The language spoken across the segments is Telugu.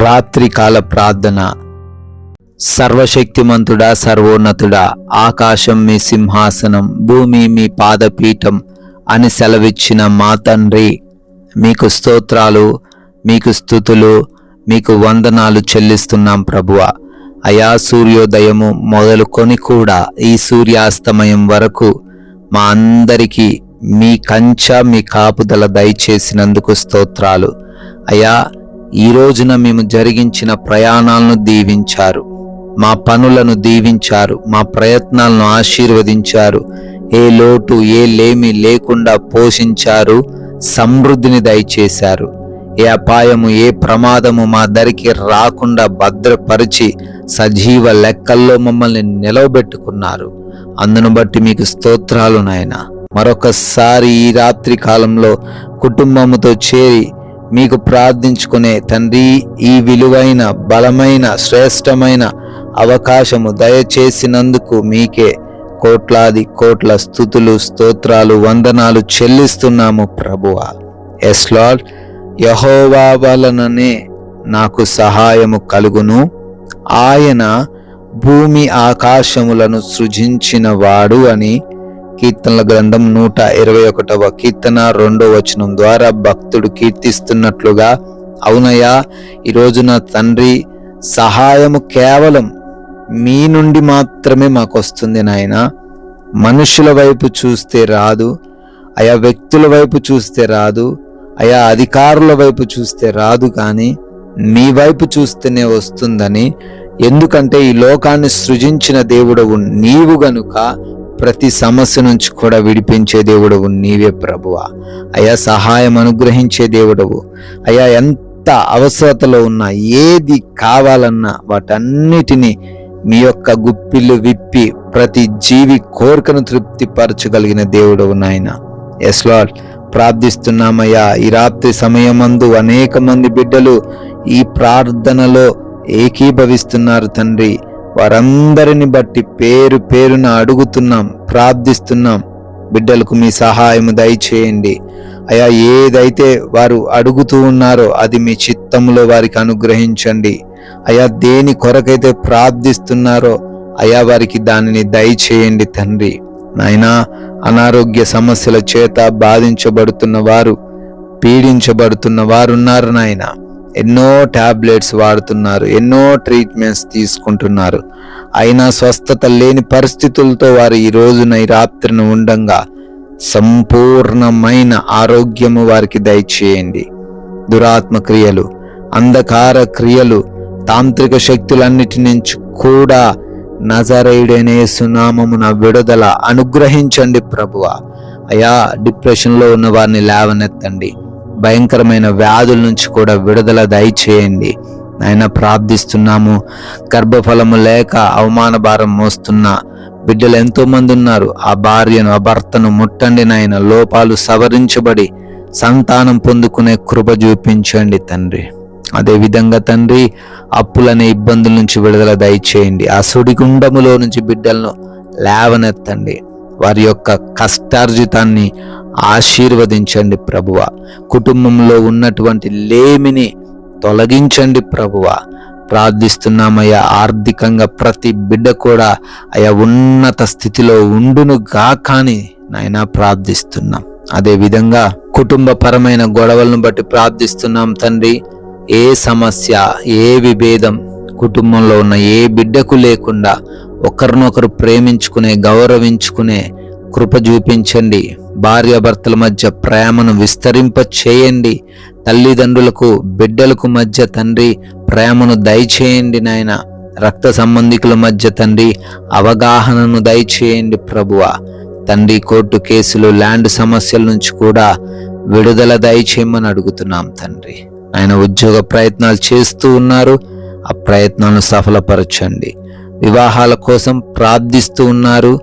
రాత్రికాల ప్రార్థన. సర్వశక్తిమంతుడా, సర్వోన్నతుడా, ఆకాశం మీ సింహాసనం, భూమి మీ పాదపీఠం అని సెలవిచ్చిన మా తండ్రి, మీకు స్తోత్రాలు, మీకు స్తుతులు, మీకు వందనాలు చెల్లిస్తున్నాం ప్రభువా. అయా, సూర్యోదయము మొదలుకొని కూడా ఈ సూర్యాస్తమయం వరకు మా అందరికీ మీ కంచె, మీ కాపుదల దయచేసినందుకు స్తోత్రాలు. అయా, ఈ రోజున మేము జరిగించిన ప్రయాణాలను దీవించారు, మా పనులను దీవించారు, మా ప్రయత్నాలను ఆశీర్వదించారు. ఏ లోటు ఏ లేమి లేకుండా పోషించారు, సమృద్ధిని దయచేశారు. ఏ అపాయము ఏ ప్రమాదము మా దరికి రాకుండా భద్రపరిచి సజీవ లెక్కల్లో మమ్మల్ని నిలవబెట్టుకున్నారు. అందును బట్టి మీకు స్తోత్రాలు నాయనా. మరొకసారి ఈ రాత్రి కాలంలో కుటుంబముతో చేరి మీకు ప్రార్థించుకునే తండ్రి, ఈ విలువైన బలమైన శ్రేష్టమైన అవకాశము దయచేసినందుకు మీకే కోట్లాది కోట్ల స్తుతులు, స్తోత్రాలు, వందనాలు చెల్లిస్తున్నాము ప్రభువా. ఎస్ లార్డ్, యెహోవా వలననే నాకు సహాయము కలుగును. ఆయన భూమి ఆకాశములను సృజించిన వాడు అని కీర్తనల గ్రంథం 121వ కీర్తన 2వ వచనం ద్వారా భక్తుడు కీర్తిస్తున్నట్లుగా, అవునయ్యా, ఈ రోజున తండ్రి, సహాయము కేవలం మీ నుండి మాత్రమే మాకు వస్తుంది నాయన. మనుషుల వైపు చూస్తే రాదు అయా, వ్యక్తుల వైపు చూస్తే రాదు అయా, అధికారుల వైపు చూస్తే రాదు, కానీ మీ వైపు చూస్తేనే వస్తుందని. ఎందుకంటే ఈ లోకాన్ని సృజించిన దేవుడవు నీవు గనుక ప్రతి సమస్య నుంచి కూడా విడిపించే దేవుడవు నీవే ప్రభువా. అయా, సహాయం అనుగ్రహించే దేవుడవు అయా. ఎంత అవసరతలో ఉన్నా, ఏది కావాలన్నా వాటన్నిటినీ మీ యొక్క గుప్పిళ్ళు విప్పి ప్రతి జీవి కోరికను తృప్తిపరచగలిగిన దేవుడవు నాయన. ఎస్ లార్డ్, ప్రార్థిస్తున్నామయ్యా. ఈ రాత్రి సమయమందు అనేక మంది బిడ్డలు ఈ ప్రార్థనలో ఏకీభవిస్తున్నారు తండ్రి. వారందరిని బట్టి పేరు పేరున అడుగుతున్నాం, ప్రార్థిస్తున్నాం. బిడ్డలకు మీ సహాయము దయచేయండి అయా. ఏదైతే వారు అడుగుతూ ఉన్నారో అది మీ చిత్తములో వారికి అనుగ్రహించండి అయా. దేని కొరకైతే ప్రార్థిస్తున్నారో అయా, వారికి దానిని దయచేయండి తండ్రి. నాయనా, అనారోగ్య సమస్యల చేత బాధించబడుతున్న వారు, పీడించబడుతున్న వారున్నారు నాయన. ఎన్నో టాబ్లెట్స్ వాడుతున్నారు, ఎన్నో ట్రీట్మెంట్స్ తీసుకుంటున్నారు, అయినా స్వస్థత లేని పరిస్థితులతో వారు ఈ రోజున ఈ రాత్రిని ఉండంగా సంపూర్ణమైన ఆరోగ్యము వారికి దయచేయండి. దురాత్మ క్రియలు, అంధకార క్రియలు, తాంత్రిక శక్తులన్నిటి నుంచి కూడా నజరేయుడైన యేసు నామమున విడుదల అనుగ్రహించండి ప్రభువా. అయా, డిప్రెషన్లో ఉన్న వారిని లేవనెత్తండి. భయంకరమైన వ్యాధుల నుంచి కూడా విడుదల దయచేయండి ఆయన. ప్రార్థిస్తున్నాము. గర్భఫలము లేక అవమాన భారం మోస్తున్న బిడ్డలు ఎంతో మంది ఉన్నారు. ఆ భార్యను, ఆ భర్తను ముట్టండి నాయన. లోపాలు సవరించబడి సంతానం పొందుకునే కృప చూపించండి తండ్రి. అదేవిధంగా తండ్రి, అప్పులనే ఇబ్బందుల నుంచి విడుదల దయచేయండి. ఆ సుడిగుండములో నుంచి బిడ్డలను లేవనెత్తండి. వారి యొక్క కష్టార్జితాన్ని ఆశీర్వదించండి ప్రభువా. కుటుంబంలో ఉన్నటువంటి లేమిని తొలగించండి ప్రభువా. ప్రార్థిస్తున్నామయ్యా. ఆర్థికంగా ప్రతి బిడ్డ కూడా అయా ఉన్నత స్థితిలో ఉండును గాకని నాయన ప్రార్థిస్తున్నాం. అదేవిధంగా కుటుంబపరమైన గొడవలను బట్టి ప్రార్థిస్తున్నాం తండ్రి. ఏ సమస్య, ఏ విభేదం కుటుంబంలో ఉన్న ఏ బిడ్డకు లేకుండా ఒకరినొకరు ప్రేమించుకునే, గౌరవించుకునే కృప చూపించండి. భార్యాభర్తల మధ్య ప్రేమను విస్తరింప చేయండి. తల్లిదండ్రులకు బిడ్డలకు మధ్య తండ్రి ప్రేమను దయచేయండి నాయన. రక్త సంబంధికుల మధ్య తండ్రి అవగాహనను దయచేయండి ప్రభువా. తండ్రి, కోర్టు కేసులు, ల్యాండ్ సమస్యల నుంచి కూడా విడుదల దయచేయమని అడుగుతున్నాం తండ్రి. ఆయన ఉద్యోగ ప్రయత్నాలు చేస్తూ ఉన్నారు, ఆ ప్రయత్నాలను సఫలపరచండి. వివాహాల కోసం ప్రార్థిస్తూ ఉన్నారు,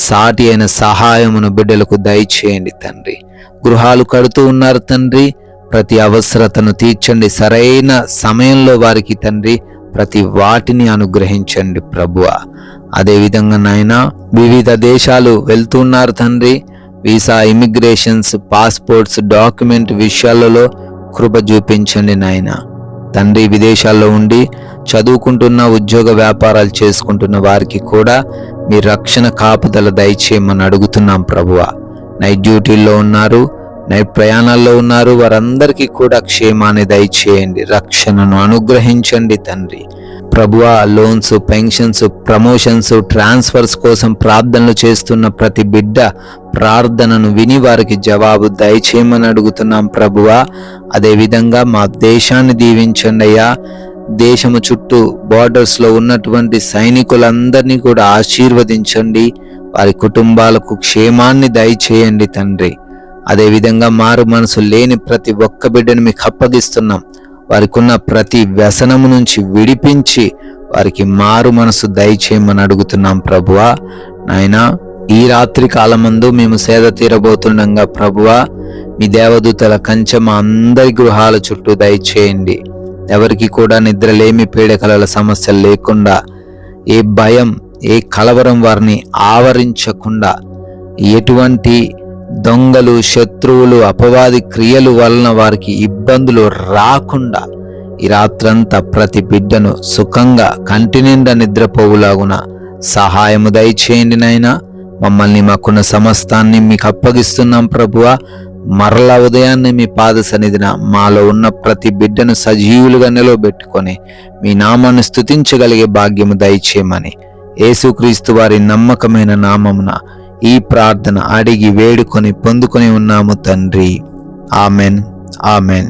సాటి అయిన సహాయమును బిడ్డలకు దయచేయండి తండ్రి. గృహాలు కడుతూ ఉన్నారు తండ్రి, ప్రతి అవసరతను తీర్చండి. సరైన సమయంలో వారికి తండ్రి ప్రతి వాటిని అనుగ్రహించండి ప్రభువా. అదేవిధంగా నాయన, వివిధ దేశాలు వెళ్తున్నారు తండ్రి. వీసా, ఇమిగ్రేషన్స్, పాస్పోర్ట్స్, డాక్యుమెంట్ విషయాలలో కృప చూపించండి నాయన. తండ్రి, విదేశాల్లో ఉండి చదువుకుంటున్న, ఉద్యోగ వ్యాపారాలు చేసుకుంటున్న వారికి కూడా మీ రక్షణ కాపుదల దయచేయమని అడుగుతున్నాం ప్రభువా. నైట్ డ్యూటీల్లో ఉన్నారు, నైట్ ప్రయాణాల్లో ఉన్నారు, వారందరికీ కూడా క్షేమాన్ని దయచేయండి, రక్షణను అనుగ్రహించండి తండ్రి. ప్రభువా, లోన్స్, పెన్షన్స్, ప్రమోషన్స్, ట్రాన్స్ఫర్స్ కోసం ప్రార్థనలు చేస్తున్న ప్రతి బిడ్డ ప్రార్థనను విని వారికి జవాబు దయచేయమని అడుగుతున్నాం ప్రభువా. అదేవిధంగా మా దేశాన్ని దీవించండి అయ్యా. దేశము చుట్టూ బార్డర్స్లో ఉన్నటువంటి సైనికులందరినీ కూడా ఆశీర్వదించండి, వారి కుటుంబాలకు క్షేమాన్ని దయచేయండి తండ్రి. అదేవిధంగా మారు మనసు లేని ప్రతి ఒక్క బిడ్డను మీకు అప్పగిస్తున్నాం. వారికి ఉన్న ప్రతి వ్యసనము నుంచి విడిపించి వారికి మారు మనసు దయచేయమని అడుగుతున్నాం ప్రభువా. నాయనా, ఈ రాత్రి కాలమందు మేము సేద తీరబోతుండగా ప్రభువా, మీ దేవదూతల కంచె మా అందరి గృహాల చుట్టూ దయచేయండి. ఎవరికి కూడా నిద్రలేమి, పీడకలల సమస్యలు లేకుండా, ఏ భయం, ఏ కలవరం వారిని ఆవరించకుండా, ఎటువంటి దొంగలు, శత్రువులు, అపవాది క్రియలు వలన వారికి ఇబ్బందులు రాకుండా ఈ రాత్రంతా ప్రతి బిడ్డను సుఖంగా కంటి నిండా నిద్రపోవులాగున సహాయము దయచేయండి నాయనా. మమ్మల్ని, మాకున్న సమస్తాన్ని మీకు అప్పగిస్తున్నాం ప్రభువా. మరలా ఉదయాన్నే మీ పాద సన్నిధిన మాలో ఉన్న ప్రతి బిడ్డను సజీవులుగా నిలవబెట్టుకొని మీ నామాన్ని స్తుతించగలిగే భాగ్యము దయచేయమని యేసుక్రీస్తు వారి నమ్మకమైన నామమున ఈ ప్రార్థన అడిగి వేడుకొని పొందుకొని ఉన్నాము తండ్రి. Amen, amen.